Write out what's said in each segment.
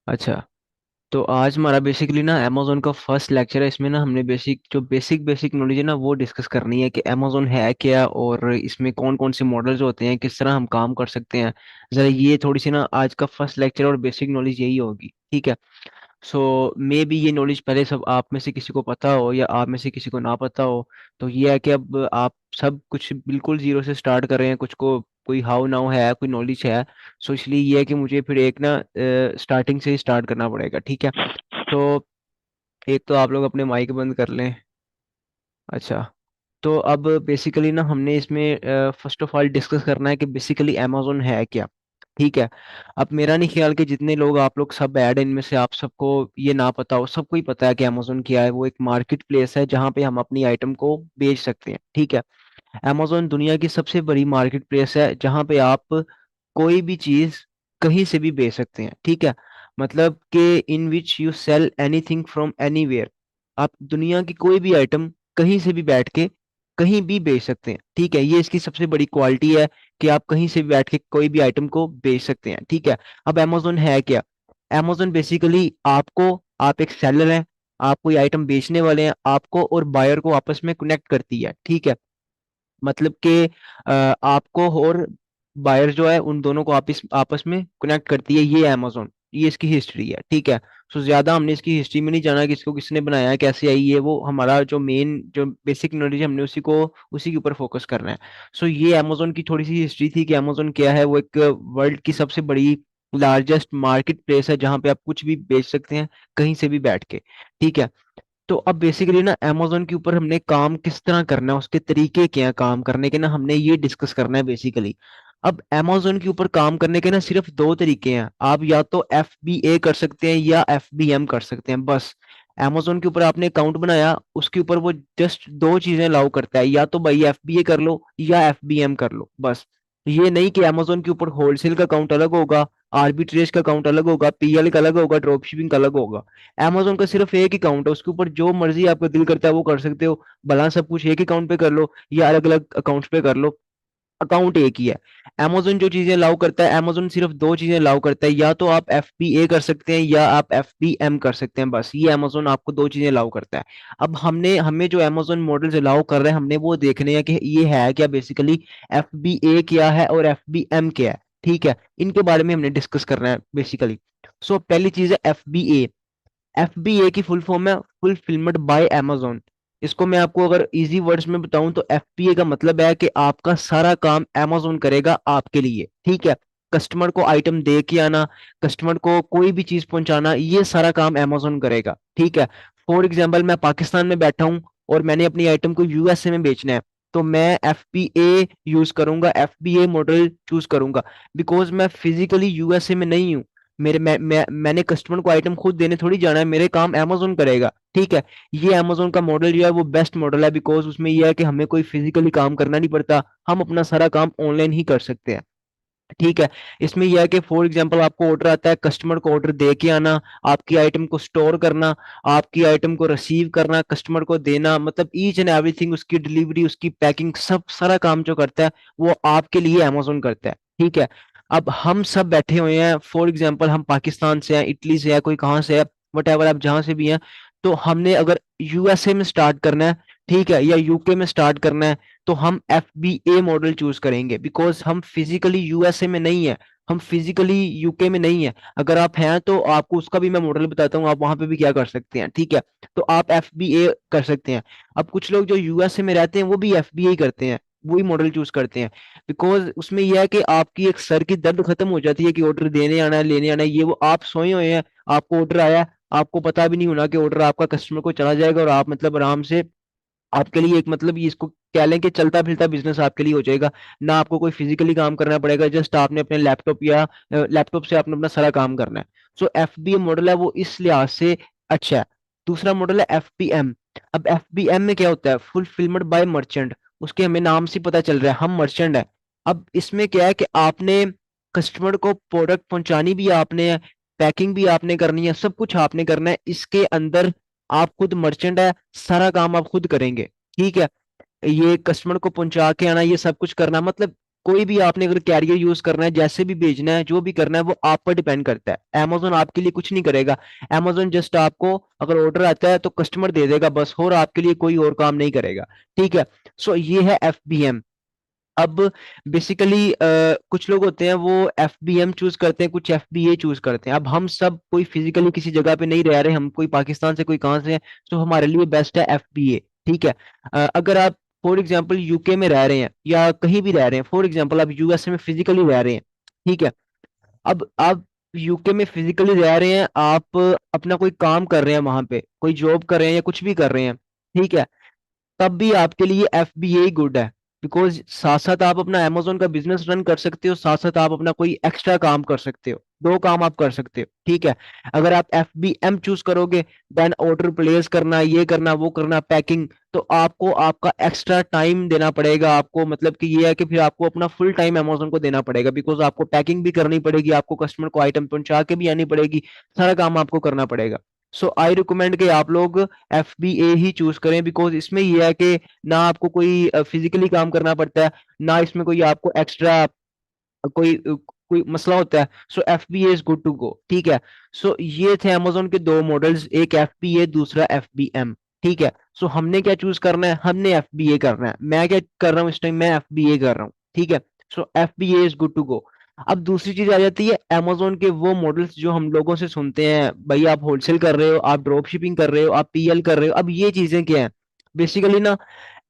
अच्छा, तो आज हमारा बेसिकली ना अमेजोन का फर्स्ट लेक्चर है। इसमें ना हमने बेसिक बेसिक नॉलेज है ना वो डिस्कस करनी है कि अमेजोन है क्या, और इसमें कौन कौन से मॉडल्स होते हैं, किस तरह हम काम कर सकते हैं। जरा ये थोड़ी सी ना आज का फर्स्ट लेक्चर और बेसिक नॉलेज यही होगी, ठीक है। सो मे बी ये नॉलेज पहले सब आप में से किसी को पता हो या आप में से किसी को ना पता हो। तो ये है कि अब आप सब कुछ बिल्कुल जीरो से स्टार्ट कर रहे हैं, कुछ को कोई हाउ नाउ है, कोई नॉलेज है। सो इसलिए ये है कि मुझे फिर एक ना स्टार्टिंग से ही स्टार्ट करना पड़ेगा, ठीक है। तो एक तो आप लोग अपने माइक बंद कर लें। अच्छा, तो अब बेसिकली ना हमने इसमें फर्स्ट ऑफ ऑल डिस्कस करना है कि बेसिकली अमेजोन है क्या, ठीक है। अब मेरा नहीं ख्याल कि जितने लोग आप लोग सब ऐड इनमें से आप सबको ये ना पता हो, सबको ही पता है कि अमेजोन क्या है। वो एक मार्केट प्लेस है जहाँ पे हम अपनी आइटम को बेच सकते हैं, ठीक है। अमेजोन दुनिया की सबसे बड़ी मार्केट प्लेस है जहाँ पे आप कोई भी चीज कहीं से भी बेच सकते हैं, ठीक है। मतलब कि in which you sell anything from anywhere. आप दुनिया की कोई भी आइटम कहीं से भी बैठ के कहीं भी बेच सकते हैं, ठीक है। ये इसकी सबसे बड़ी क्वालिटी है कि आप कहीं से भी बैठ के कोई भी आइटम को बेच सकते हैं, ठीक है। अब अमेजोन है क्या? अमेजोन बेसिकली आपको, आप एक सेलर हैं, आप कोई आइटम बेचने वाले हैं, आपको और बायर को आपस में कनेक्ट करती है, ठीक है। मतलब कि आपको और बायर जो है उन दोनों को आपस आपस में कनेक्ट करती है ये अमेजोन। ये इसकी हिस्ट्री है, ठीक है। सो ज्यादा हमने इसकी हिस्ट्री में नहीं जाना कि इसको किसने बनाया है, कैसे आई है। वो हमारा जो मेन जो बेसिक नॉलेज हमने उसी के ऊपर फोकस करना है। सो ये अमेजोन की थोड़ी सी हिस्ट्री थी कि अमेजोन क्या है। वो एक वर्ल्ड की सबसे बड़ी लार्जेस्ट मार्केट प्लेस है जहाँ पे आप कुछ भी बेच सकते हैं कहीं से भी बैठ के, ठीक है। तो अब बेसिकली ना अमेजोन के ऊपर हमने काम किस तरह करना है, उसके तरीके क्या हैं काम करने के, ना हमने ये डिस्कस करना है बेसिकली। अब अमेजोन के ऊपर काम करने के ना सिर्फ दो तरीके हैं। आप या तो FBA कर सकते हैं या FBM कर सकते हैं, बस। अमेजोन के ऊपर आपने अकाउंट बनाया, उसके ऊपर वो जस्ट दो चीजें अलाउ करता है, या तो भाई FBA कर लो या FBM कर लो, बस। ये नहीं कि अमेजोन के ऊपर होलसेल का अकाउंट अलग होगा, आर्बिट्रेज का अकाउंट अलग होगा, PL का अलग होगा, ड्रॉप शिपिंग का अलग होगा। अमेजोन का सिर्फ एक ही अकाउंट है, उसके ऊपर जो मर्जी आपका दिल करता है वो कर सकते हो। भला सब कुछ एक ही अकाउंट पे कर लो या अलग अलग अकाउंट्स पे कर लो, अकाउंट एक ही है। अमेजोन जो चीजें अलाउ करता है, अमेजोन सिर्फ दो चीजें अलाउ करता है, या तो आप FBA कर सकते हैं या आप FBM कर सकते हैं, बस। ये अमेजोन आपको दो चीजें अलाउ करता है। अब हमें जो अमेजोन मॉडल्स अलाउ कर रहे हैं हमने वो देखने हैं कि ये है क्या बेसिकली, FBA क्या है और FBM क्या है, ठीक है। इनके बारे में हमने डिस्कस करना है बेसिकली। सो पहली चीज है FBA। FBA की फुल फॉर्म है फुलफिलमेंट बाय अमेजोन। इसको मैं आपको अगर इजी वर्ड्स में बताऊं तो FBA का मतलब है कि आपका सारा काम अमेजोन करेगा आपके लिए, ठीक है। कस्टमर को आइटम दे के आना, कस्टमर को कोई भी चीज पहुंचाना, ये सारा काम अमेजोन करेगा, ठीक है। फॉर एग्जाम्पल मैं पाकिस्तान में बैठा हूं और मैंने अपनी आइटम को USA में बेचना है, तो मैं FBA यूज करूंगा, FBA मॉडल चूज करूंगा। बिकॉज मैं फिजिकली USA में नहीं हूँ। मैंने कस्टमर को आइटम खुद देने थोड़ी जाना है, मेरे काम अमेजोन करेगा, ठीक है। ये अमेजोन का मॉडल जो है वो बेस्ट मॉडल है, बिकॉज उसमें यह है कि हमें कोई फिजिकली काम करना नहीं पड़ता, हम अपना सारा काम ऑनलाइन ही कर सकते हैं, ठीक है। इसमें यह है कि फॉर एग्जांपल आपको ऑर्डर आता है, कस्टमर को ऑर्डर दे के आना, आपकी आइटम को स्टोर करना, आपकी आइटम को रिसीव करना, कस्टमर को देना, मतलब ईच एंड एवरीथिंग, उसकी डिलीवरी, उसकी पैकिंग, सब सारा काम जो करता है वो आपके लिए अमेजोन करता है, ठीक है। अब हम सब बैठे हुए हैं, फॉर एग्जांपल हम पाकिस्तान से हैं, इटली से है, कोई कहाँ से है, वट एवर, आप जहां से भी हैं। तो हमने अगर USA में स्टार्ट करना है, ठीक है, या UK में स्टार्ट करना है, तो हम FBA मॉडल चूज करेंगे, बिकॉज हम फिजिकली USA में नहीं है, हम फिजिकली UK में नहीं है। अगर आप हैं तो आपको उसका भी मैं मॉडल बताता हूँ, आप वहां पे भी क्या कर सकते हैं, ठीक है। तो आप FBA कर सकते हैं। अब कुछ लोग जो USA में रहते हैं वो भी FBA करते हैं, वही मॉडल चूज करते हैं। बिकॉज उसमें यह है कि आपकी एक सर की दर्द खत्म हो जाती है कि ऑर्डर देने आना है, लेने आना है, ये वो। आप सोए हुए हैं, आपको ऑर्डर आया, आपको पता भी नहीं होना कि ऑर्डर आपका कस्टमर को चला जाएगा, और आप मतलब आराम से, आपके लिए एक मतलब ये इसको कह लें कि चलता फिरता बिजनेस आपके लिए हो जाएगा। ना आपको कोई फिजिकली काम करना पड़ेगा, जस्ट आपने अपने लैपटॉप या लैपटॉप से आपने अपना सारा काम करना है। सो FBA मॉडल है वो इस लिहाज से अच्छा है। दूसरा मॉडल है FBM। अब FBM में क्या होता है, फुलफिलमेंट बाय मर्चेंट। उसके हमें नाम से पता चल रहा है हम मर्चेंट है। अब इसमें क्या है कि आपने कस्टमर को प्रोडक्ट पहुंचानी भी आपने है, पैकिंग भी आपने करनी है, सब कुछ आपने करना है इसके अंदर। आप खुद मर्चेंट है, सारा काम आप खुद करेंगे, ठीक है। ये कस्टमर को पहुंचा के आना, ये सब कुछ करना, मतलब कोई भी आपने अगर कैरियर यूज करना है, जैसे भी भेजना है, जो भी करना है, वो आप पर डिपेंड करता है। Amazon आपके लिए कुछ नहीं करेगा। Amazon जस्ट आपको अगर ऑर्डर आता है तो कस्टमर दे देगा बस, और आपके लिए कोई और काम नहीं करेगा। ठीक है। सो ये है FBM। अब बेसिकली कुछ लोग होते हैं वो FBM चूज करते हैं, कुछ FBA चूज करते हैं। अब हम सब कोई फिजिकली किसी जगह पे नहीं रह रहे, हम कोई पाकिस्तान से कोई कहाँ से है, तो हमारे लिए बेस्ट है FBA। ठीक है। अगर आप फॉर एग्जांपल यूके में रह रहे हैं या कहीं भी रह रहे हैं, फॉर एग्जांपल आप यूएसए में फिजिकली रह रहे हैं, ठीक है। अब आप यूके में फिजिकली रह रहे हैं, आप अपना कोई काम कर रहे हैं वहां पे, कोई जॉब कर रहे हैं या कुछ भी कर रहे हैं, ठीक है, तब भी आपके लिए FBA गुड है। बिकॉज साथ साथ आप अपना Amazon का बिजनेस रन कर सकते हो, साथ साथ आप अपना कोई एक्स्ट्रा काम कर सकते हो, दो काम आप कर सकते हो। ठीक है। अगर आप FBM चूज करोगे, देन ऑर्डर प्लेस करना, ये करना, वो करना, पैकिंग, तो आपको आपका एक्स्ट्रा टाइम देना पड़ेगा। आपको मतलब कि ये है कि फिर आपको अपना फुल टाइम Amazon को देना पड़ेगा, बिकॉज आपको पैकिंग भी करनी पड़ेगी, आपको कस्टमर को आइटम पहुंचा के भी आनी पड़ेगी, सारा काम आपको करना पड़ेगा। सो आई रिकमेंड कि आप लोग FBA ही चूज करें, बिकॉज इसमें यह है कि ना आपको कोई फिजिकली काम करना पड़ता है, ना इसमें कोई आपको एक्स्ट्रा कोई मसला होता है। So FBA is good to go. ठीक है। सो ये थे Amazon के दो मॉडल्स, एक FBA, दूसरा FBM। ठीक है। सो हमने क्या चूज करना है, हमने FBA करना है। मैं क्या कर रहा हूँ इस टाइम, मैं FBA कर रहा हूँ। ठीक है। So FBA is good to go. अब दूसरी चीज आ जाती है Amazon के वो मॉडल्स जो हम लोगों से सुनते हैं, भाई आप होलसेल कर रहे हो, आप ड्रॉप शिपिंग कर रहे हो, आप PL कर रहे हो। अब ये चीजें क्या है, बेसिकली ना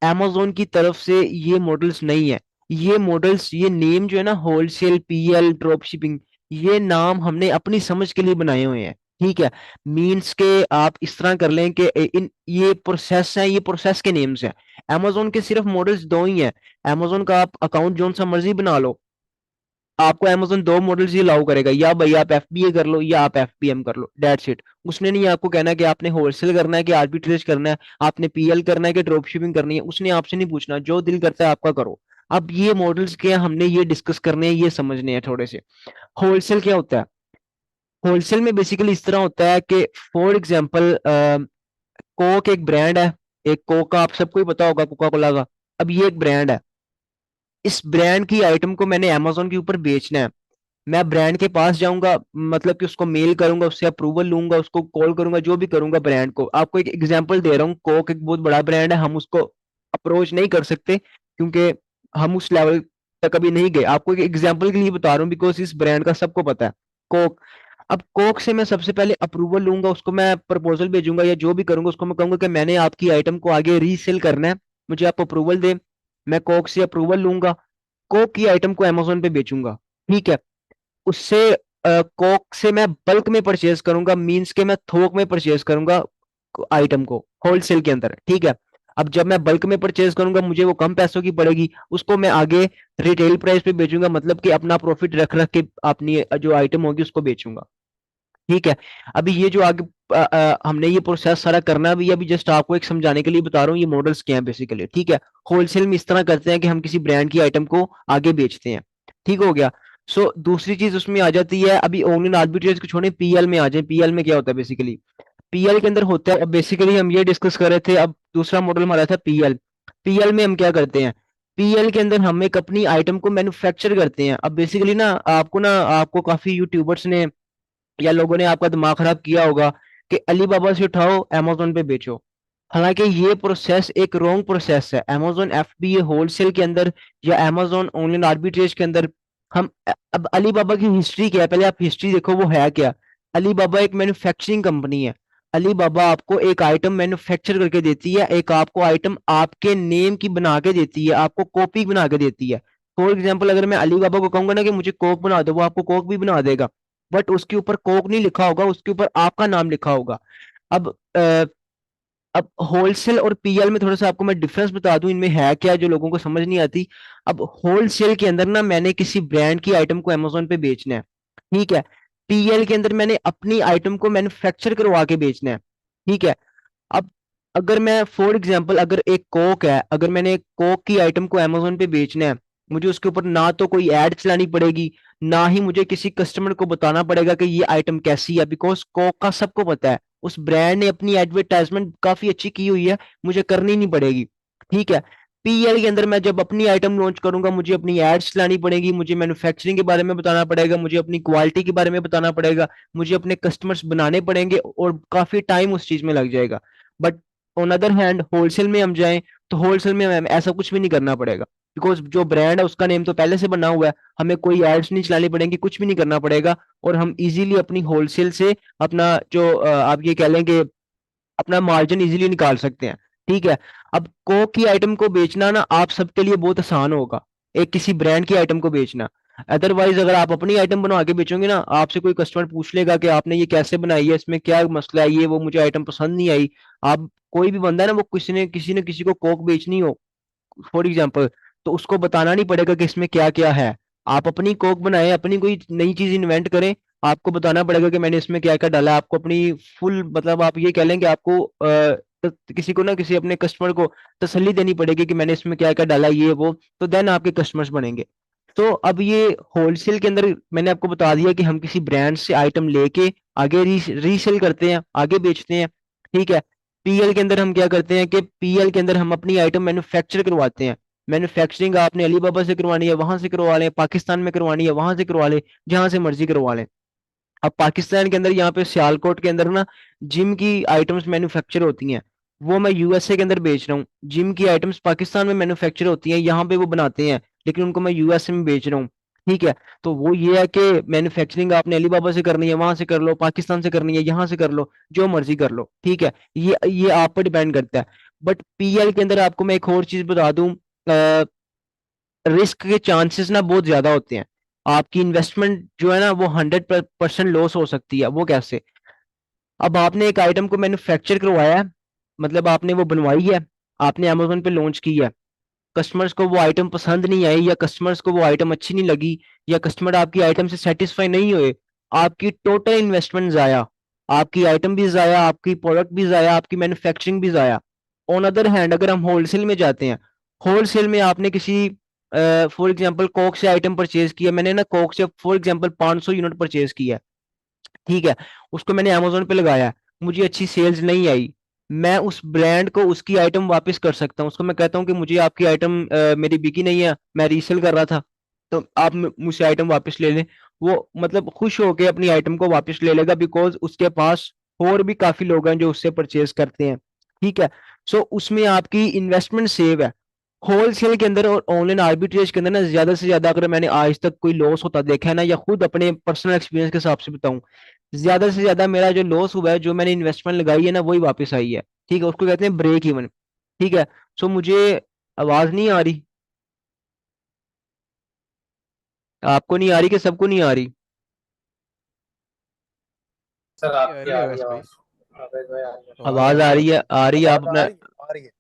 Amazon की तरफ से ये मॉडल्स नहीं है। ये मॉडल्स, ये नेम जो है ना, होलसेल, PL, ड्रॉप शिपिंग, ये नाम हमने अपनी समझ के लिए बनाए हुए हैं। ठीक है। मीन्स के आप इस तरह कर लें कि इन ये प्रोसेस है, ये प्रोसेस के नेम्स हैं। Amazon के सिर्फ मॉडल्स दो ही हैं। Amazon का आप अकाउंट जोन सा मर्जी बना लो, आपको Amazon दो मॉडल्स ही अलाउ करेगा, या भाई आप FBA कर लो या आप FBM कर लो, डेट्स इट। उसने नहीं आपको कहना कि आपने होलसेल करना है कि आर्बिट्रेज करना है, आपने PL करना है कि ड्रॉप शिपिंग करनी है, उसने आपसे नहीं पूछना, जो दिल करता है आपका करो। अब ये मॉडल्स क्या है, हमने ये डिस्कस करने हैं, ये समझने हैं थोड़े से। होलसेल क्या होता है, होलसेल में बेसिकली इस तरह होता है कि फॉर एग्जाम्पल कोक एक ब्रांड है, एक कोक का आप सबको ही पता होगा, कोका कोला का। अब ये एक ब्रांड है, इस ब्रांड की आइटम को मैंने Amazon के ऊपर बेचना है। मैं ब्रांड के पास जाऊंगा, मतलब कि उसको मेल करूंगा, उससे अप्रूवल लूंगा, उसको कॉल करूंगा, जो भी करूंगा ब्रांड को। आपको एक एग्जांपल दे रहा हूँ, कोक एक बहुत बड़ा ब्रांड है, हम उसको अप्रोच नहीं कर सकते क्योंकि हम उस लेवल तक अभी नहीं गए। आपको एक एग्जांपल के लिए बता रहा हूँ, बिकॉज इस ब्रांड का सबको पता है, कोक। अब कोक से मैं सबसे पहले अप्रूवल लूंगा, उसको मैं प्रपोजल भेजूंगा या जो भी करूंगा, उसको मैं कहूंगा कि मैंने आपकी आइटम को आगे रीसेल करना है, मुझे आप अप्रूवल दें। मैं कोक से अप्रूवल लूंगा, कोक की आइटम को Amazon पे बेचूंगा। ठीक है। उससे कोक से मैं बल्क में परचेज करूंगा, मींस के मैं थोक में परचेज करूंगा आइटम को, होलसेल के अंदर। ठीक है। अब जब मैं बल्क में परचेज करूंगा, मुझे वो कम पैसों की पड़ेगी, उसको मैं आगे रिटेल प्राइस पे बेचूंगा, मतलब कि अपना प्रॉफिट रख रख के अपनी जो आइटम होगी उसको बेचूंगा। ठीक है। अभी ये जो आगे हमने ये प्रोसेस सारा करना भी, अभी जस्ट आपको एक समझाने के लिए बता रहा हूँ ये मॉडल्स क्या हैं बेसिकली। ठीक है। होलसेल में इस तरह करते हैं कि हम किसी ब्रांड की आइटम को आगे बेचते हैं। ठीक हो गया। सो दूसरी चीज उसमें आ जाती है, अभी ऑनलाइन आर्बिट्रेज को छोड़े, PL में आ जाए। PL में क्या होता है बेसिकली, PL के अंदर होता है, अब बेसिकली हम ये डिस्कस कर रहे थे, अब दूसरा मॉडल हमारा था PL। PL में हम क्या करते हैं, PL के अंदर हम एक अपनी आइटम को मैन्युफैक्चर करते हैं। अब बेसिकली ना आपको काफी यूट्यूबर्स ने या लोगों ने आपका दिमाग खराब किया होगा कि अलीबाबा से उठाओ Amazon पे बेचो। हालांकि ये प्रोसेस एक रॉन्ग प्रोसेस है। Amazon FBA होलसेल के अंदर या Amazon ऑनलाइन आर्बिट्रेज के अंदर हम अब अलीबाबा की हिस्ट्री क्या है, पहले आप हिस्ट्री देखो वो है क्या। अलीबाबा एक मैन्युफैक्चरिंग कंपनी है। अलीबाबा आपको एक आइटम मैन्युफैक्चर करके देती है, एक आपको आइटम आपके नेम की बना के देती है, आपको कॉपी बना के देती है। फॉर एग्जाम्पल अगर मैं अलीबाबा को कहूंगा ना कि मुझे कोक बना दो, वो आपको कोक भी बना देगा, बट उसके ऊपर कोक नहीं लिखा होगा, उसके ऊपर आपका नाम लिखा होगा। अब अब होलसेल और PL में थोड़ा सा आपको मैं डिफरेंस बता दूं, इनमें है क्या जो लोगों को समझ नहीं आती। अब होलसेल के अंदर ना मैंने किसी ब्रांड की आइटम को Amazon पे बेचना है। ठीक है। PL के अंदर मैंने अपनी आइटम को मैन्युफैक्चर करवा के बेचना है। ठीक है। अब अगर मैं फॉर एग्जांपल अगर एक कोक है, अगर मैंने एक कोक की आइटम को Amazon पे बेचना है, मुझे उसके ऊपर ना तो कोई एड चलानी पड़ेगी, ना ही मुझे किसी कस्टमर को बताना पड़ेगा कि ये आइटम कैसी है, बिकॉज कोक का सबको पता है, उस ब्रांड ने अपनी एडवर्टाइजमेंट काफी अच्छी की हुई है, मुझे करनी नहीं पड़ेगी। ठीक है। पीएल के अंदर मैं जब अपनी आइटम लॉन्च करूंगा, मुझे अपनी एड्स लानी पड़ेगी, मुझे मैन्युफैक्चरिंग के बारे में बताना पड़ेगा, मुझे अपनी क्वालिटी के बारे में बताना पड़ेगा, मुझे अपने कस्टमर्स बनाने पड़ेंगे और काफी टाइम उस चीज में लग जाएगा। But on other hand wholesale में हम जाएं तो होलसेल में हमें ऐसा कुछ भी नहीं करना पड़ेगा, बिकॉज जो ब्रांड है उसका नेम तो पहले से बना हुआ है, हमें कोई एड्स नहीं चलानी पड़ेंगी, कुछ भी नहीं करना पड़ेगा, और हम इजीली अपनी होलसेल से अपना जो आप ये कह लेंगे अपना मार्जिन इजीली निकाल सकते हैं। ठीक है। अब कोक की आइटम को बेचना ना आप सबके लिए बहुत आसान होगा, एक किसी ब्रांड की आइटम को बेचना। अदरवाइज अगर आप अपनी आइटम बनवा के बेचोगे ना, आपसे कोई कस्टमर पूछ लेगा कि आपने ये कैसे बनाई है, इसमें क्या मसला है, ये वो मुझे आइटम पसंद नहीं आई। आप कोई भी बंदा है ना, वो किसी ने किसी को कोक बेचनी हो फॉर एग्जाम्पल, तो उसको बताना नहीं पड़ेगा कि इसमें क्या क्या है। आप अपनी कोक बनाए, अपनी कोई नई चीज इन्वेंट करें, आपको बताना पड़ेगा कि मैंने इसमें क्या क्या डाला है। आपको अपनी फुल मतलब आप ये कह लेंगे आपको किसी को ना किसी अपने कस्टमर को तसल्ली देनी पड़ेगी कि मैंने इसमें क्या क्या डाला है, ये वो, तो देन आपके कस्टमर्स बनेंगे। तो अब ये होलसेल के अंदर मैंने आपको बता दिया कि हम किसी ब्रांड से आइटम लेके आगे रीसेल करते हैं, आगे बेचते हैं। ठीक है। पीएल के अंदर हम क्या करते हैं कि पीएल के अंदर हम अपनी आइटम मैन्युफैक्चर करवाते हैं। मैन्युफैक्चरिंग आपने अलीबाबा से करवानी है वहां से करवा लें, पाकिस्तान में करवानी है वहां से करवा लें, जहां से मर्जी करवा लें। अब पाकिस्तान के अंदर यहाँ पे सियालकोट के अंदर ना जिम की आइटम्स मैन्युफैक्चर होती हैं, वो मैं यूएसए के अंदर बेच रहा हूँ। जिम की आइटम्स पाकिस्तान में मैन्युफैक्चर होती हैं, यहाँ पे वो बनाते हैं, लेकिन उनको मैं यूएसए में बेच रहा हूँ। ठीक है। तो वो ये है कि मैन्युफैक्चरिंग आपने अलीबाबा से करनी है वहां से कर लो, पाकिस्तान से करनी है यहाँ से कर लो, जो मर्जी कर लो। ठीक है। ये आप पर डिपेंड करता है। बट पीएल के अंदर आपको मैं एक और चीज बता दूं, रिस्क के चांसेस ना बहुत ज्यादा होते हैं। आपकी इन्वेस्टमेंट जो है ना वो 100% लॉस हो सकती है। वो कैसे? अब आपने एक आइटम को मैन्युफैक्चर करवाया है, मतलब आपने वो बनवाई है, आपने अमेजोन पे लॉन्च की है, कस्टमर्स को वो आइटम पसंद नहीं आई, या कस्टमर्स को वो आइटम अच्छी नहीं लगी, या कस्टमर आपकी आइटम से सेटिस्फाई नहीं हुए, आपकी टोटल इन्वेस्टमेंट जाया, आपकी आइटम भी जाया, आपकी प्रोडक्ट भी जाया, आपकी मैन्युफैक्चरिंग भी जाया। ऑन अदर हैंड अगर हम होलसेल में जाते हैं, होलसेल में आपने किसी फॉर एग्जांपल कोक से आइटम परचेज किया, मैंने ना कोक से फॉर एग्जांपल 500 यूनिट परचेज किया। ठीक है। उसको मैंने अमेजोन पे लगाया, मुझे अच्छी सेल्स नहीं आई, मैं उस ब्रांड को उसकी आइटम वापस कर सकता हूँ। उसको मैं कहता हूँ कि मुझे आपकी आइटम मेरी बिकी नहीं है, मैं रीसेल कर रहा था, तो आप मुझसे आइटम वापस ले लें। वो मतलब खुश होके अपनी आइटम को वापस ले लेगा, बिकॉज उसके पास और भी काफी लोग हैं जो उससे परचेज करते हैं। ठीक है। सो उसमें आपकी इन्वेस्टमेंट सेव है। होलसेल के अंदर और ऑनलाइन आर्बिट्रेज के अंदर ना ज्यादा से ज्यादा अगर मैंने आज तक कोई लॉस होता देखा है ना, या खुद अपने पर्सनल एक्सपीरियंस के हिसाब से बताऊं, ज्यादा से ज्यादा मेरा जो लॉस हुआ है, जो मैंने इन्वेस्टमेंट लगाई है ना वही वापस आई है। ठीक है। उसको कहते हैं ब्रेक इवन। ठीक है। सो मुझे आवाज नहीं आ रही? आपको नहीं आ रही कि सबको नहीं आ रही? सर आपकी रही है आ रही आवाज है भाई। आवाज। अबे भाई आ रही है। आवाज आ आवाज रही आ है। रही है, आ रही है। आवाज आ रही है, आ रही है।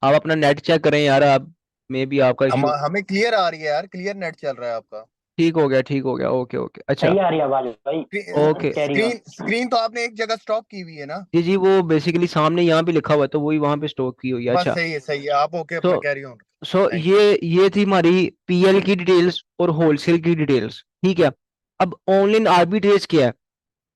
आप अपना नेट चेक करें यार, आप मे बी आपका इशू। हमें क्लियर आ रही है यार, क्लियर नेट चल रहा है आपका। ठीक हो गया, ठीक हो गया, ओके ओके, अच्छा। सही आ रही है आवाज भाई। Okay. Carry on. Screen screen तो आपने एक जगह स्टॉप की हुई है ना। जी जी, वो बेसिकली सामने यहाँ पे लिखा हुआ है, तो वही वहां पे स्टॉक की हुई है। बस अच्छा। सही है, सही है, आप ओके, तो अपना कैरी ऑन। Thank you. ये थी हमारी पीएल की डिटेल्स और होलसेल की डिटेल्स। ठीक है। अब ऑनलाइन आर्बिट्रेज क्या है?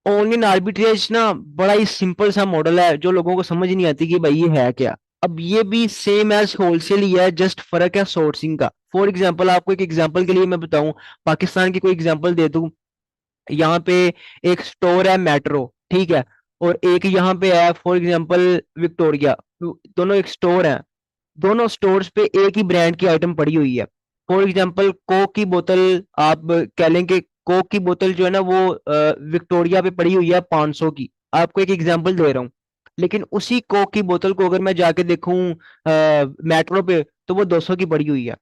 ऑनलाइन आर्बिट्रेज ना बड़ा ही सिंपल सा मॉडल है, जो लोगों को समझ नहीं आती कि भाई ये है क्या। अब ये भी सेम एज होलसेल ही है, जस्ट फर्क है सोर्सिंग का। फॉर एग्जांपल आपको एक एग्जांपल के लिए मैं बताऊं, पाकिस्तान की कोई एग्जांपल दे दूं। यहाँ पे एक स्टोर है मेट्रो, ठीक है, और एक यहाँ पे है फॉर एग्जांपल विक्टोरिया। दोनों एक स्टोर है, दोनों स्टोर्स पे एक ही ब्रांड की आइटम पड़ी हुई है। फॉर एग्जांपल कोक की बोतल, आप कह लें कि कोक की बोतल जो है ना वो विक्टोरिया पे पड़ी हुई है 500 की, आपको एक एग्जांपल दे रहा हूँ। लेकिन उसी कोक की बोतल को अगर मैं जाके देखूं मेट्रो पे, तो वो 200 की पड़ी हुई है।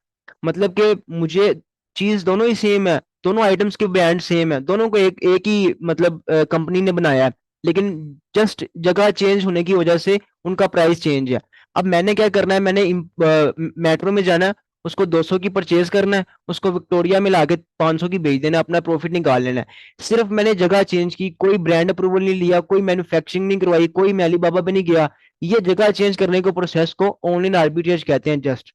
मतलब कि मुझे चीज दोनों ही सेम है, दोनों आइटम्स के ब्रांड सेम है, दोनों को एक एक ही मतलब कंपनी ने बनाया है, लेकिन जस्ट जगह चेंज होने की वजह से उनका प्राइस चेंज है। अब मैंने क्या करना है, मैंने मेट्रो में जाना है, उसको 200 की परचेज करना है, उसको विक्टोरिया में लाके 500 की बेच देना है, अपना प्रॉफिट निकाल लेना है। सिर्फ मैंने जगह चेंज की, कोई ब्रांड अप्रूवल नहीं लिया, कोई मैन्युफैक्चरिंग नहीं करवाई, कोई मैं अलीबाबा पे नहीं गया। ये जगह चेंज करने को प्रोसेस को ऑनलाइन आर्बिट्रेज कहते हैं जस्ट।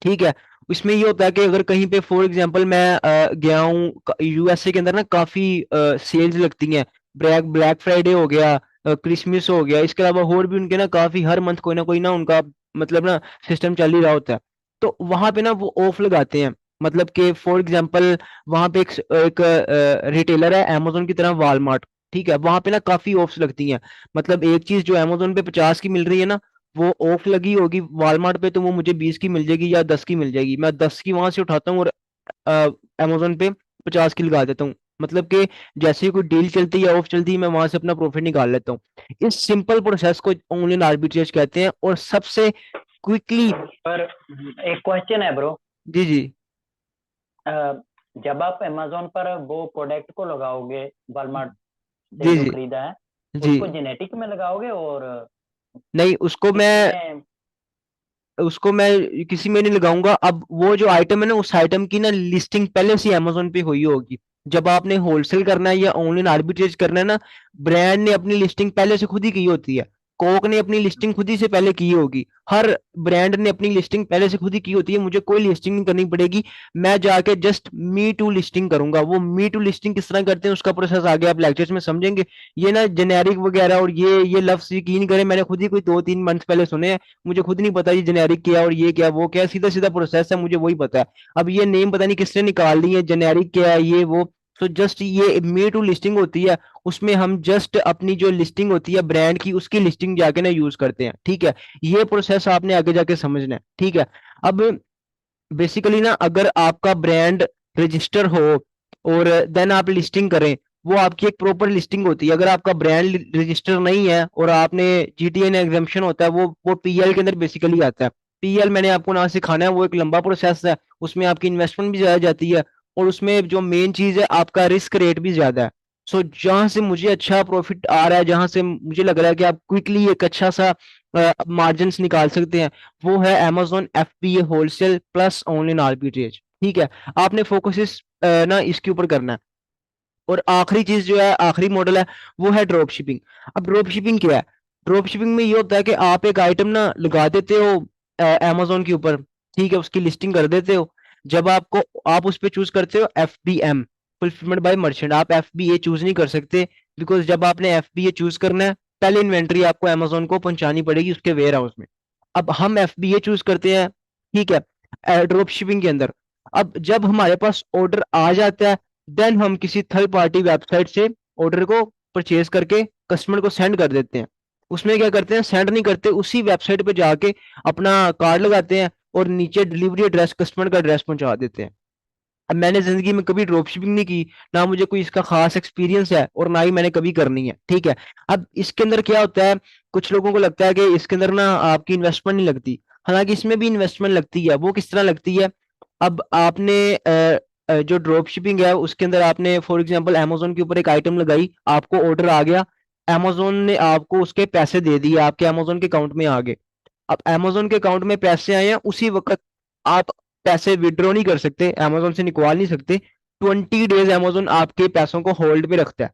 ठीक है। इसमें ये होता है कि अगर कहीं पे फॉर एग्जांपल मैं गया हूँ यूएसए के अंदर ना, काफी सेल्स लगती हैं, ब्लैक ब्लैक फ्राइडे हो गया, क्रिसमस हो गया, इसके अलावा और भी उनके ना काफी हर मंथ कोई ना उनका मतलब ना सिस्टम चल ही रहा होता है। तो वहां पे ना वो ऑफ लगाते हैं। मतलब कि फॉर एग्जांपल वहां पे एक रिटेलर है अमेजोन की तरह, वॉलमार्ट, ठीक है, वहां पे ना काफी ऑफ्स लगती हैं। मतलब एक चीज जो अमेजोन पे 50 की मिल रही है ना, वो ऑफ लगी होगी वॉलमार्ट पे, तो वो मुझे 20 की मिल जाएगी या 10 की मिल जाएगी। मैं 10 की वहां से उठाता हूँ और अमेजोन पे 50 की लगा देता हूँ। मतलब कि जैसे ही कोई डील चलती है, ऑफ चलती है, मैं वहां से अपना प्रॉफिट निकाल लेता हूँ। इस सिंपल प्रोसेस को ऑनलाइन आर्बिट्रेज कहते हैं, और सबसे क्विकली। पर एक क्वेश्चन है ब्रो। जी जी। जब आप अमेजोन पर वो प्रोडक्ट को लगाओगे, वॉलमार्ट से जी जो जी। खरीदा है, जी। उसको जेनेटिक में लगाओगे और नहीं, किसमें? उसको मैं किसी में नहीं लगाऊंगा। अब वो जो आइटम है ना, उस आइटम की ना लिस्टिंग पहले से अमेजोन पे हुई होगी। जब आपने होलसेल करना है या ऑनलाइन आर्बिट्रेज करना है ना, ब्रांड ने अपनी लिस्टिंग पहले से खुद ही की होती है। कोक ने अपनी लिस्टिंग खुद ही से पहले की होगी। हर ब्रांड ने अपनी लिस्टिंग पहले से खुद ही की होती है, मुझे कोई लिस्टिंग नहीं करनी पड़ेगी। मैं जाके जस्ट मी टू लिस्टिंग करूंगा। वो मी टू लिस्टिंग किस तरह करते हैं उसका प्रोसेस आगे आप लेक्चर्स में समझेंगे। ये ना जेनेरिक वगैरह और ये लफ्ज यकीन करें, मैंने खुद ही कोई 2-3 मंथ पहले सुने हैं। मुझे खुद नहीं पता ये जेनेरिक क्या है और ये क्या है वो क्या है, सीधा सीधा प्रोसेस है, मुझे वही पता है। अब ये नेम पता नहीं किसने निकाल दी है, जेनेरिक क्या है ये वो। तो जस्ट ये मे टू लिस्टिंग होती है, उसमें हम जस्ट अपनी जो लिस्टिंग होती है ब्रांड की, उसकी लिस्टिंग जाके ना यूज करते हैं, ठीक है। ये प्रोसेस आपने आगे जाके समझना है, ठीक है। अब बेसिकली ना, अगर आपका ब्रांड रजिस्टर हो और देन आप लिस्टिंग करें, वो आपकी एक प्रॉपर लिस्टिंग होती है। अगर आपका ब्रांड रजिस्टर नहीं है और आपने जीटीएन एग्जाम्पशन होता है, वो पीएल के अंदर बेसिकली आता है। पीएल मैंने आपको ना सिखाना है, वो एक लंबा प्रोसेस है, उसमें आपकी इन्वेस्टमेंट भी ज्यादा जाती है, और उसमें जो मेन चीज है आपका रिस्क रेट भी ज्यादा है। सो जहां से मुझे अच्छा प्रॉफिट आ रहा है, जहां से मुझे लग रहा है कि आप क्विकली एक अच्छा सा मार्जिन निकाल सकते हैं, वो है Amazon FBA wholesale plus online arbitrage, ठीक है। आपने फोकस इस ना इसके ऊपर करना है। और आखिरी चीज जो है, आखिरी मॉडल है, वो है ड्रॉप शिपिंग। अब ड्रॉप शिपिंग क्या है? ड्रॉप शिपिंग में ये होता है कि आप एक आइटम ना लगा देते हो Amazon के ऊपर, ठीक है, उसकी लिस्टिंग कर देते हो। जब आप उस पर चूज करते हो FBM, फुलफिलमेंट बाय मर्चेंट, आप FBA चूज नहीं कर सकते। बिकॉज जब आपने FBA चूज करना है, पहले इन्वेंट्री आपको Amazon को पहुंचानी पड़ेगी उसके वेयर हाउस में। अब हम FBA चूज करते हैं, ठीक है, ड्रॉप शिपिंग के अंदर। अब जब हमारे पास ऑर्डर आ जाता है, देन हम किसी थर्ड पार्टी वेबसाइट से ऑर्डर को परचेज करके कस्टमर को सेंड कर देते हैं। उसमें क्या करते हैं, सेंड नहीं करते, उसी वेबसाइट पे जाके अपना कार्ड लगाते हैं और नीचे डिलीवरी एड्रेस, कस्टमर का एड्रेस पहुंचा देते हैं। अब मैंने जिंदगी में कभी ड्रॉप शिपिंग नहीं की, ना मुझे कोई इसका खास एक्सपीरियंस है और ना ही मैंने कभी करनी है, ठीक है। अब इसके अंदर क्या होता है, कुछ लोगों को लगता है कि इसके अंदर ना आपकी इन्वेस्टमेंट नहीं लगती। हालांकि इसमें भी इन्वेस्टमेंट लगती है। वो किस तरह लगती है? अब आपने जो ड्रॉप शिपिंग है उसके अंदर आपने फॉर एग्जांपल अमेजोन के ऊपर एक आइटम लगाई, आपको ऑर्डर आ गया, अमेजोन ने आपको उसके पैसे दे दिए, आपके अमेजोन के अकाउंट में आ गए। अब अमेजोन के अकाउंट में पैसे आए हैं, उसी वक्त आप पैसे विड्रॉ नहीं कर सकते, अमेजोन से निकाल नहीं सकते। 20 डेज अमेजोन आपके पैसों को होल्ड पे रखता है।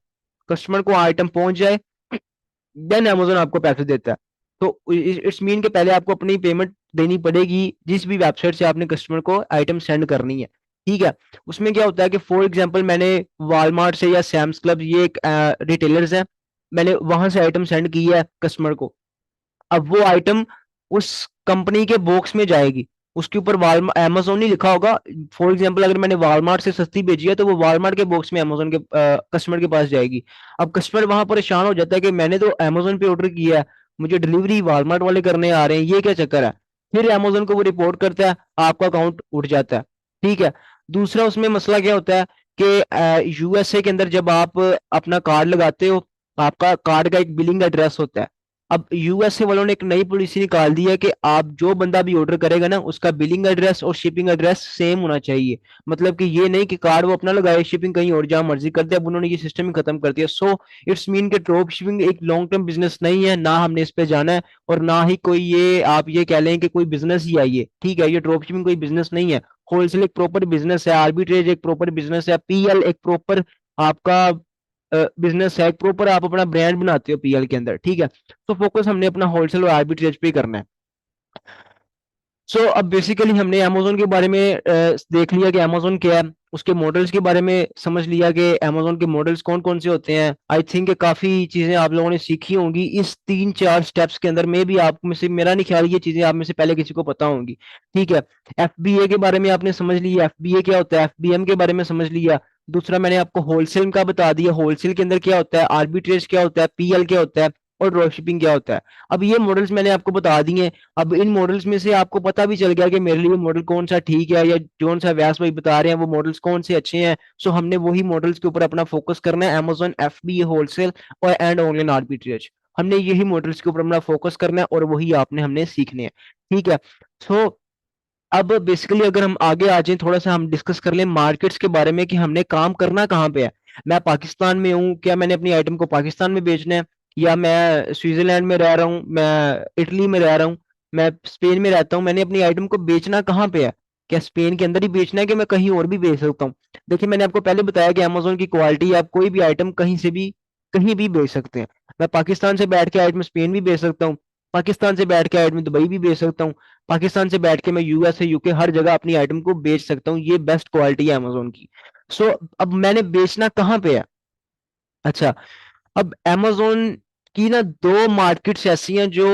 कस्टमर को आइटम पहुंच जाए, देन अमेजोन आपको पैसे देता है। तो इट्स मीन के पहले आपको अपनी पेमेंट देनी पड़ेगी जिस भी वेबसाइट से आपने कस्टमर को आइटम सेंड करनी है, ठीक है। उसमें क्या होता है कि फॉर एग्जांपल मैंने वॉलमार्ट से या सैम्स क्लब, ये एक रिटेलर्स है, मैंने वहां से आइटम सेंड की है कस्टमर को। अब वो आइटम उस कंपनी के बॉक्स में जाएगी, उसके ऊपर वाल अमेजोन नहीं लिखा होगा। फॉर एग्जांपल अगर मैंने वॉलमार्ट से सस्ती भेजी है, तो वो वॉलमार्ट के बॉक्स में अमेजोन के कस्टमर के पास जाएगी। अब कस्टमर वहां परेशान हो जाता है कि मैंने तो अमेजोन पे ऑर्डर किया है, मुझे डिलीवरी वॉलमार्ट वाले करने आ रहे हैं, ये क्या चक्कर है? फिर अमेजोन को वो रिपोर्ट करता है, आपका अकाउंट उठ जाता है, ठीक है। दूसरा उसमें मसला क्या होता है कि यूएसए के अंदर जब आप अपना कार्ड लगाते हो, आपका कार्ड का एक बिलिंग एड्रेस होता है। अब यूएसए वालों ने एक नई पॉलिसी निकाल दी है कि आप जो बंदा भी ऑर्डर करेगा ना, उसका बिलिंग एड्रेस और शिपिंग एड्रेस सेम होना चाहिए। मतलब कि ये नहीं कि कार्ड वो अपना लगाए, शिपिंग कहीं और जहां मर्जी कर दे। अब उन्होंने ये सिस्टम ही खत्म कर दिया। सो इट्स मीन के ड्रॉप शिपिंग एक लॉन्ग टर्म बिजनेस नहीं है, ना हमने इस पे जाना है, और ना ही कोई ये आप ये कह लें कि कोई बिजनेस ही है ये, ठीक है। ये ड्रॉप शिपिंग कोई बिजनेस नहीं है। होलसेल एक प्रॉपर बिजनेस है, आर्बिट्रेज एक प्रॉपर बिजनेस है, पीएल एक प्रॉपर आपका बिजनेस है, एक प्रॉपर आप अपना ब्रांड बनाते हो पीएल के अंदर, ठीक है। तो फोकस हमने अपना होलसेल और आर्बिट्रेज पे ही करना है। सो अब बेसिकली हमने अमेजोन के बारे में देख लिया कि अमेजोन क्या है, उसके मॉडल्स के बारे में समझ लिया कि अमेजोन के मॉडल्स कौन कौन से होते हैं। आई थिंक काफी चीजें आप लोगों ने सीखी होंगी इस 3-4 स्टेप्स के अंदर में भी। आप में से, मेरा नहीं ख्याल ये चीजें आप में से पहले किसी को पता होंगी। ठीक है, एफबीए के बारे में आपने समझ लिया, एफबीए क्या होता है, एफबीएम के बारे में समझ लिया। दूसरा मैंने आपको होलसेल का बता दिया, होलसेल के अंदर क्या होता है, आर्बिट्रेज क्या होता है, पीएल क्या होता है, और ड्रॉप शिपिंग क्या होता है। अब ये मॉडल्स मैंने आपको बता दिए। अब इन मॉडल्स में से आपको पता भी चल गया कि मेरे लिए मॉडल कौन सा ठीक है, या जोन सा व्यास भाई बता रहे हैं वो मॉडल्स कौन से अच्छे हैं। सो हमने वही मॉडल्स के ऊपर अपना फोकस करना है, अमेजोन एफबीए होलसेल और एंड ऑनलाइन आर्बिट्रेज। हमने यही मॉडल्स के ऊपर अपना फोकस करना है और वही आपने हमने सीखने हैं। ठीक है। सो अब बेसिकली अगर हम आगे आ जाएं, थोड़ा सा हम डिस्कस कर लें मार्केट्स के बारे में कि हमने काम करना कहाँ पे है। मैं पाकिस्तान में हूँ, क्या मैंने अपनी आइटम को पाकिस्तान में बेचना है, या मैं स्विट्जरलैंड में रह रहा हूँ, मैं इटली में रह रहा हूँ, मैं स्पेन में रहता हूँ, मैंने अपनी आइटम को बेचना कहाँ पे है। क्या स्पेन के अंदर ही बेचना है कि मैं कहीं और भी बेच सकता हूँ। देखिए मैंने आपको पहले बताया कि अमेजोन की क्वालिटी, आप कोई भी आइटम कहीं से भी कहीं भी बेच सकते हैं। मैं पाकिस्तान से बैठ के आइटम स्पेन भी बेच सकता हूँ, पाकिस्तान से बैठ के आइटम दुबई भी बेच सकता हूँ, पाकिस्तान से बैठ के मैं यूएसए यूके हर जगह अपनी आइटम को बेच सकता हूँ। ये बेस्ट क्वालिटी है अमेजोन की। सो अब मैंने बेचना कहाँ पे है। अच्छा, अब amazon की ना दो मार्केट्स ऐसी हैं जो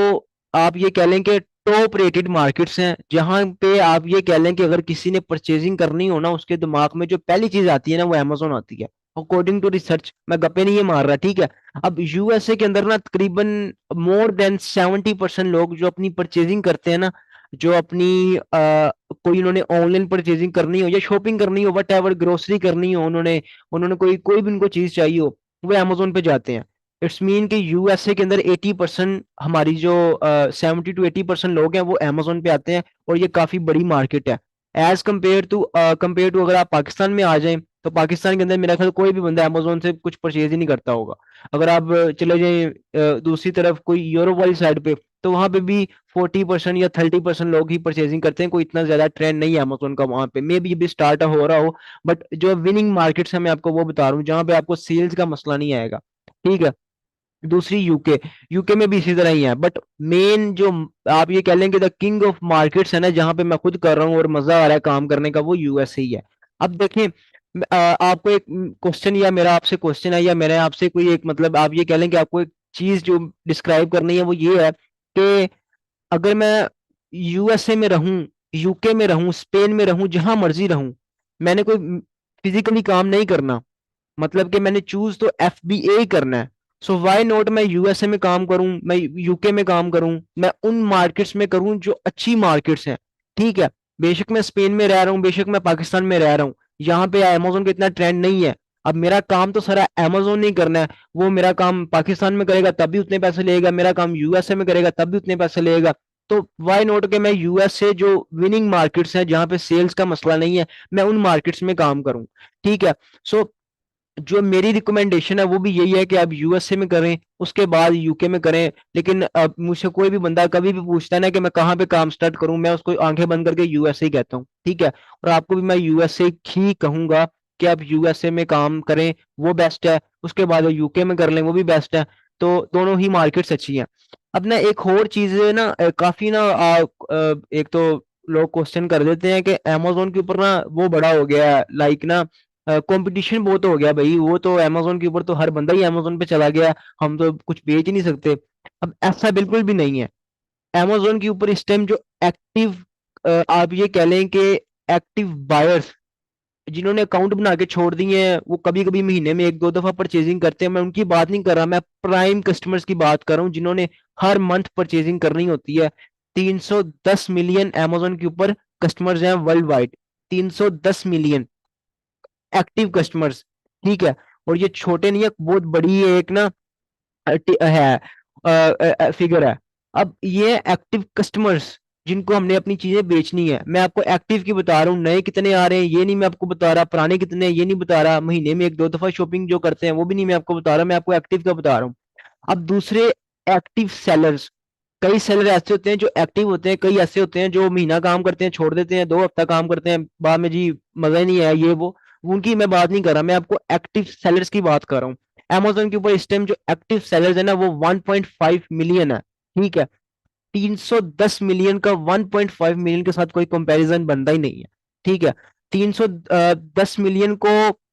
आप ये कह लें कि टॉप रेटेड मार्केट्स हैं, जहां पे आप ये कह लें कि अगर किसी ने परचेजिंग करनी हो ना, उसके दिमाग में जो पहली चीज आती है ना वो amazon आती है, अकॉर्डिंग टू रिसर्च। मैं गप्पे नहीं ये मार रहा, ठीक है। अब यूएसए के अंदर ना तकरीबन मोर देन 70% लोग जो अपनी परचेजिंग करते हैं ना, जो अपनी कोई उन्होंने ऑनलाइन परचेजिंग करनी हो या शॉपिंग करनी हो, वट एवर ग्रोसरी करनी हो, उन्होंने उन्होंने कोई कोई भी उनको चीज चाहिए हो, वो अमेजोन पे जाते हैं। इट्स मीन कि यूएसए के अंदर 80%, हमारी जो 70 to 80% लोग हैं वो अमेजोन पे आते हैं, और ये काफी बड़ी मार्केट है। एज कम्पेयर टू अगर आप पाकिस्तान में आ जाएं, तो पाकिस्तान के अंदर मेरा ख्याल कोई भी बंदा अमेजोन से कुछ परचेज ही नहीं करता होगा। अगर आप चले जाएं दूसरी तरफ कोई यूरोप वाली साइड पे, तो वहां पे भी 40% या 30% लोग ही परचेजिंग करते हैं। कोई इतना ज्यादा ट्रेंड नहीं है अमेजोन का वहां पे, मे बी अभी स्टार्ट हो रहा हो। बट जो विनिंग मार्केट्स है मैं आपको वो बता रहा हूँ जहां पे आपको सेल्स का मसला नहीं आएगा। ठीक है। दूसरी यूके, यूके में भी इसी तरह ही है। बट मेन जो आप ये कह लें कि द किंग ऑफ मार्केट्स है ना, जहां पे मैं खुद कर रहा हूँ और मजा आ रहा है काम करने का, वो यूएसए ही है। अब देखें, आपको एक क्वेश्चन, या मेरा आपसे क्वेश्चन है, या मेरे आपसे कोई एक मतलब आप ये कह लें कि आपको एक चीज जो डिस्क्राइब करनी है वो ये है कि अगर मैं यूएसए में रहूं, यूके में रहूं, स्पेन में रहूं, जहां मर्जी रहूं, मैंने कोई फिजिकली काम नहीं करना, मतलब कि मैंने चूज तो एफबीए ही करना है। सो व्हाई नॉट मैं यूएसए में काम करूं, मैं यूके में काम करूं, मैं उन मार्केट्स में करूं जो अच्छी मार्केट्स हैं। ठीक है। बेशक मैं स्पेन में रह रहा हूं, बेशक मैं पाकिस्तान में रह रहा हूं, यहाँ पे अमेजोन का इतना ट्रेंड नहीं है। अब मेरा काम तो सारा अमेजोन नहीं करना है, वो मेरा काम पाकिस्तान में करेगा तब भी उतने पैसे लेगा, मेरा काम यूएसए में करेगा तब भी उतने पैसे लेगा। तो व्हाई नॉट के मैं यूएसए जो विनिंग मार्केट्स हैं जहां पे सेल्स का मसला नहीं है, मैं उन मार्केट्स में काम करूं। ठीक है। सो जो मेरी रिकमेंडेशन है वो भी यही है कि आप यूएसए में करें, उसके बाद यूके में करें। लेकिन अब मुझसे कोई भी बंदा कभी भी पूछता है ना कि मैं कहाँ पे काम स्टार्ट करूं, मैं उसको आंखें बंद करके यूएसए ही कहता हूँ। ठीक है। और आपको भी मैं यूएसए ही कहूंगा कि आप यूएसए में काम करें, वो बेस्ट है। उसके बाद यूके में कर लें, वो भी बेस्ट है। तो दोनों ही मार्केट्स अच्छी हैं। अब ना एक और चीज है ना, काफी ना एक तो लोग क्वेश्चन कर देते हैं कि अमेजोन के ऊपर ना वो बड़ा हो गया है, लाइक ना कंपटीशन बहुत हो गया भाई, वो तो अमेजोन के ऊपर तो हर बंदा ही अमेजोन पे चला गया, हम तो कुछ बेच ही नहीं सकते। अब ऐसा बिल्कुल भी नहीं है। अमेजोन के ऊपर इस टाइम जो एक्टिव, आप ये कह लें कि एक्टिव बायर्स जिन्होंने अकाउंट बना के छोड़ दिए हैं, वो कभी कभी महीने में एक दो दफा परचेजिंग करते हैं, मैं उनकी बात नहीं कर रहा, मैं प्राइम कस्टमर्स की बात कर रहा हूँ जिन्होंने हर मंथ परचेजिंग करनी होती है। 310 मिलियन अमेजोन के ऊपर कस्टमर्स हैं world wide, 310 million active customers. ठीक है। और ये छोटे नहीं है, बहुत बड़ी एक ना है फिगर है। अब ये एक्टिव कस्टमर्स जिनको हमने अपनी चीजें बेचनी है, मैं आपको एक्टिव की बता रहा हूँ, नए कितने आ रहे हैं ये नहीं मैं आपको बता रहा, पुराने कितने हैं ये नहीं बता रहा, महीने में एक दो दफा शॉपिंग जो करते हैं वो भी नहीं मैं आपको बता रहा, मैं आपको एक्टिव का बता रहा हूँ। अब दूसरे, एक्टिव सेलर्स, कई सेलर ऐसे होते हैं जो एक्टिव होते हैं, कई ऐसे होते हैं जो महीना काम करते हैं छोड़ देते हैं, 2 हफ्ता काम करते हैं बाद में जी मजा ही नहीं आया ये वो, उनकी मैं बात नहीं कर रहा, मैं आपको एक्टिव सेलर्स की बात कर रहा हूँ। अमेजोन के ऊपर इस टाइम जो एक्टिव सेलर्स है ना वो 1.5 मिलियन है। ठीक है। 310 मिलियन का 1.5 मिलियन के साथ कोई कंपैरिजन बनता ही नहीं है। ठीक है, 310 मिलियन को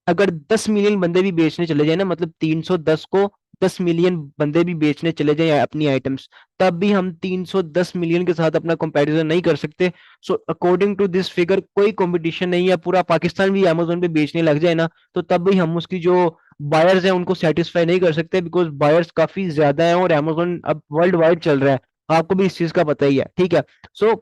अगर 10 मिलियन बंदे भी बेचने चले जाए ना, मतलब 310 को 10 मिलियन बंदे भी बेचने चले जाए अपनी आइटम्स, तब भी हम 310 मिलियन के साथ अपना कंपैरिजन नहीं कर सकते। So according to this figure कोई कंपटीशन नहीं है। पूरा पाकिस्तान भी अमेजोन पे बेचने लग जाए ना, तो तब भी हम उसकी जो बायर्स हैं उनको सेटिस्फाई नहीं कर सकते, बिकॉज बायर्स काफी ज्यादा हैं और अमेजोन अब वर्ल्ड वाइड चल रहा है। आपको भी इस चीज का पता ही है। ठीक है, सो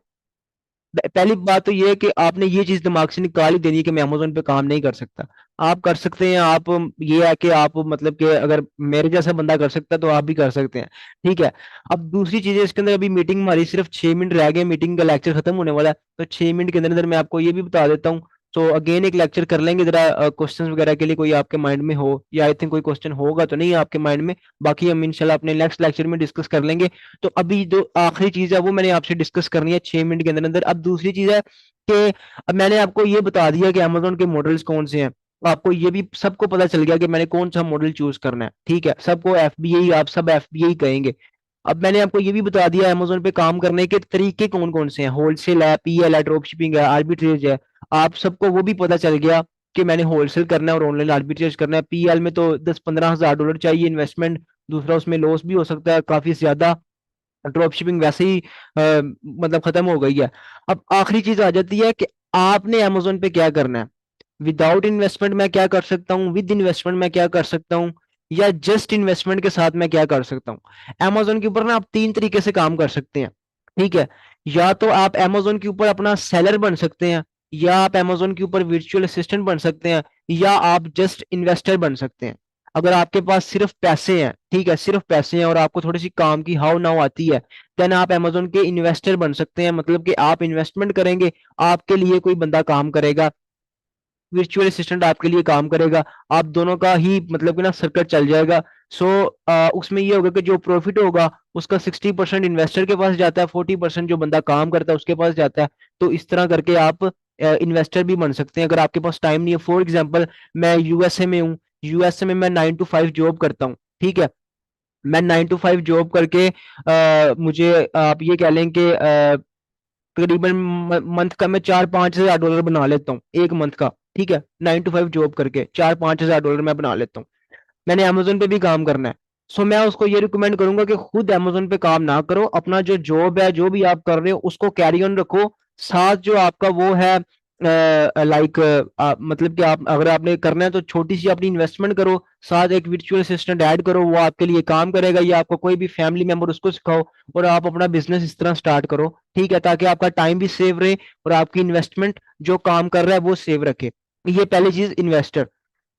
पहली बात तो ये है कि आपने ये चीज दिमाग से निकाल ही देनी है कि मैं अमेजोन पे काम नहीं कर सकता। आप कर सकते हैं। आप ये है कि आप मतलब कि अगर मेरे जैसा बंदा कर सकता है तो आप भी कर सकते हैं। ठीक है, अब दूसरी चीज है इसके अंदर, अभी मीटिंग हमारी सिर्फ 6 मिनट रह गए, मीटिंग का लेक्चर खत्म होने वाला है, तो 6 मिनट के अंदर अंदर मैं आपको ये भी बता देता हूँ। तो अगेन एक लेक्चर कर लेंगे जरा क्वेश्चंस वगैरह के लिए, कोई आपके माइंड में हो, या आई थिंक कोई क्वेश्चन होगा तो नहीं आपके माइंड में, बाकी हम इंशाल्लाह अपने नेक्स्ट लेक्चर में डिस्कस कर लेंगे। तो अभी जो आखिरी चीज है वो मैंने आपसे डिस्कस करनी है 6 मिनट के अंदर अंदर। अब दूसरी चीज है कि अब मैंने आपको ये बता दिया कि अमेजोन के मॉडल्स कौन से हैं, तो आपको ये भी सबको पता चल गया कि मैंने कौन सा मॉडल चूज करना है। ठीक है, सबको एफबीआई, आप सब एफबीआई कहेंगे। अब मैंने आपको ये भी बता दिया अमेजोन पे काम करने के तरीके कौन कौन से हैं, होलसेल है, पीएल है, ड्रॉप शिपिंग है, आर्बिट्रेज है। आप सबको वो भी पता चल गया कि मैंने होलसेल करना है और ऑनलाइन आर्बिट्रेज करना है। पीएल में तो 10-15 हज़ार डॉलर चाहिए इन्वेस्टमेंट, दूसरा उसमें लॉस भी हो सकता है काफी ज्यादा। ड्रॉप शिपिंग वैसे ही मतलब खत्म हो गई है। अब आखिरी चीज आ जाती है कि आपने अमेजोन पे क्या करना है। विदाउट इन्वेस्टमेंट मैं क्या कर सकता हूँ, विद इन्वेस्टमेंट मैं क्या कर सकता हूँ, या जस्ट इन्वेस्टमेंट के साथ मैं क्या कर सकता हूँ। अमेजोन के ऊपर ना आप तीन तरीके से काम कर सकते हैं। ठीक है, या तो आप अमेजोन के ऊपर अपना सेलर बन सकते हैं, या आप अमेजोन के ऊपर वर्चुअल असिस्टेंट बन सकते हैं, या आप जस्ट इन्वेस्टर बन सकते हैं। अगर आपके पास सिर्फ पैसे हैं, ठीक है, सिर्फ पैसे हैं और आपको थोड़ी सी काम की हाउ नाउ आती है, देन आप अमेजोन के इन्वेस्टर बन सकते हैं। मतलब कि आप इन्वेस्टमेंट करेंगे, आपके लिए कोई बंदा काम करेगा, वर्चुअल असिस्टेंट आपके लिए काम करेगा, आप दोनों का ही मतलब कि ना सर्कट चल जाएगा। सो उसमें ये होगा कि जो प्रॉफिट होगा उसका 60% इन्वेस्टर के पास जाता है, 40% जो बंदा काम करता है उसके पास जाता है। तो इस तरह करके आप इन्वेस्टर भी बन सकते हैं अगर आपके पास टाइम नहीं है। फॉर एग्जाम्पल, मैं यूएसए में हूँ, यूएसए में मैं 9 to 5 जॉब करता हूँ। ठीक है, मैं 9 to 5 जॉब करके मुझे आप ये कह लें कि तकरीबन मंथ का मैं 4-5 हज़ार डॉलर बना लेता हूँ एक मंथ का। ठीक है, 9 to 5 जॉब करके 4-5 हज़ार डॉलर मैं बना लेता हूँ। मैंने अमेजोन पे भी काम करना है। सो मैं उसको ये रिकमेंड करूंगा कि खुद अमेजोन पे काम ना करो, अपना जो जॉब है, जो भी आप कर रहे हो उसको कैरी ऑन रखो। साथ जो आपका वो है लाइक मतलब कि आप अगर आपने करना है तो छोटी सी अपनी इन्वेस्टमेंट करो, साथ एक वर्चुअल असिस्टेंट ऐड करो, वो आपके लिए काम करेगा, या आपका कोई भी फैमिली मेंबर उसको सिखाओ, और आप अपना बिजनेस इस तरह स्टार्ट करो। ठीक है, ताकि आपका टाइम भी सेव रहे और आपकी इन्वेस्टमेंट जो काम कर रहा है वो सेव रखे। ये पहली चीज इन्वेस्टर।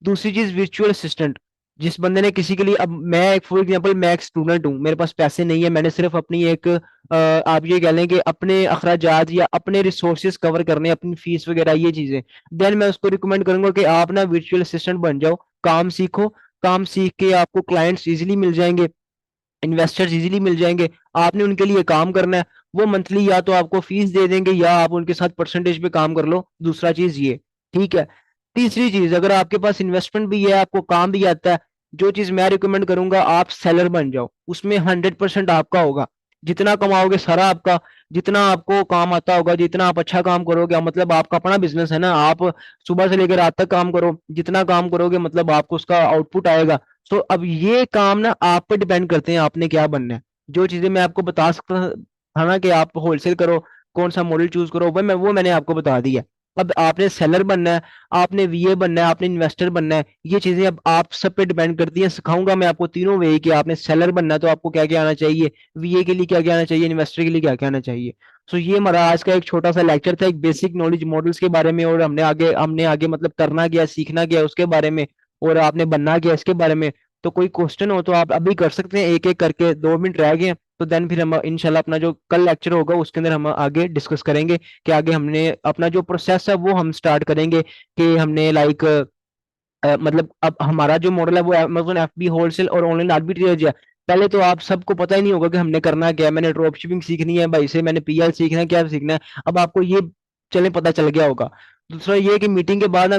दूसरी चीज वर्चुअल असिस्टेंट। जिस बंदे ने किसी के लिए, अब मैं एक फॉर एग्जांपल मैं एक स्टूडेंट हूँ, मेरे पास पैसे नहीं है, मैंने सिर्फ अपनी एक आप ये कह लें कि अपने अखराजात या अपने रिसोर्सेज कवर करने, अपनी फीस वगैरह ये चीजें, देन मैं उसको रिकमेंड करूंगा कि आप ना वर्चुअल असिस्टेंट बन जाओ, काम सीखो। काम सीख के आपको क्लाइंट्स इजीली मिल जाएंगे, इन्वेस्टर्स इजीली मिल जाएंगे। आपने उनके लिए काम करना है, वो मंथली या तो आपको फीस दे देंगे या आप उनके साथ परसेंटेज पे काम कर लो। दूसरा चीज ये। ठीक है, तीसरी चीज, अगर आपके पास इन्वेस्टमेंट भी है, आपको काम भी आता है, जो चीज मैं रिकमेंड करूंगा, आप सेलर बन जाओ। उसमें 100% आपका होगा, जितना कमाओगे सारा आपका, जितना आपको काम आता होगा, जितना आप अच्छा काम करोगे, मतलब आपका अपना बिजनेस है ना, आप सुबह से लेकर रात तक काम करो, जितना काम करोगे मतलब आपको उसका आउटपुट आएगा। तो अब ये काम ना आप पे डिपेंड करते हैं आपने क्या बनना है। जो चीजें मैं आपको बता सकता था ना कि आप होलसेल करो, कौन सा मॉडल चूज करो, वो मैंने आपको बता दिया। अब आपने सेलर बनना है, आपने वीए बनना है, आपने इन्वेस्टर बनना है, ये चीजें अब आप सब पे डिपेंड करती हैं। सिखाऊंगा मैं आपको तीनों वे कि आपने सेलर बनना है तो आपको क्या क्या आना चाहिए, वीए के लिए क्या क्या आना चाहिए, इन्वेस्टर के लिए क्या क्या आना चाहिए। सो ये हमारा आज का एक छोटा सा लेक्चर था, एक बेसिक नॉलेज मॉडल्स के बारे में, और हमने आगे मतलब करना क्या, सीखना क्या उसके बारे में, और आपने बनना क्या इसके बारे में। तो कोई क्वेश्चन हो तो आप अभी कर सकते हैं, एक एक करके, 2 मिनट रह गए हैं। तो देन फिर हम इंशाल्लाह अपना जो कल लेक्चर होगा उसके अंदर हम आगे डिस्कस करेंगे कि आगे हमने अपना जो प्रोसेस है वो हम स्टार्ट करेंगे कि हमने लाइक मतलब अब हमारा जो मॉडल है वो अमेज़न एफबी होलसेल और ऑनलाइन आर्बिट्रेज है। पहले तो आप सबको पता ही नहीं होगा कि हमने करना क्या है। मैंने ड्रॉप शिपिंग सीखनी है भाई से, मैंने पीएल सीखना है, क्या सीखना है, अब आपको ये चले पता चल गया होगा। दूसरा ये है कि मीटिंग के बाद ना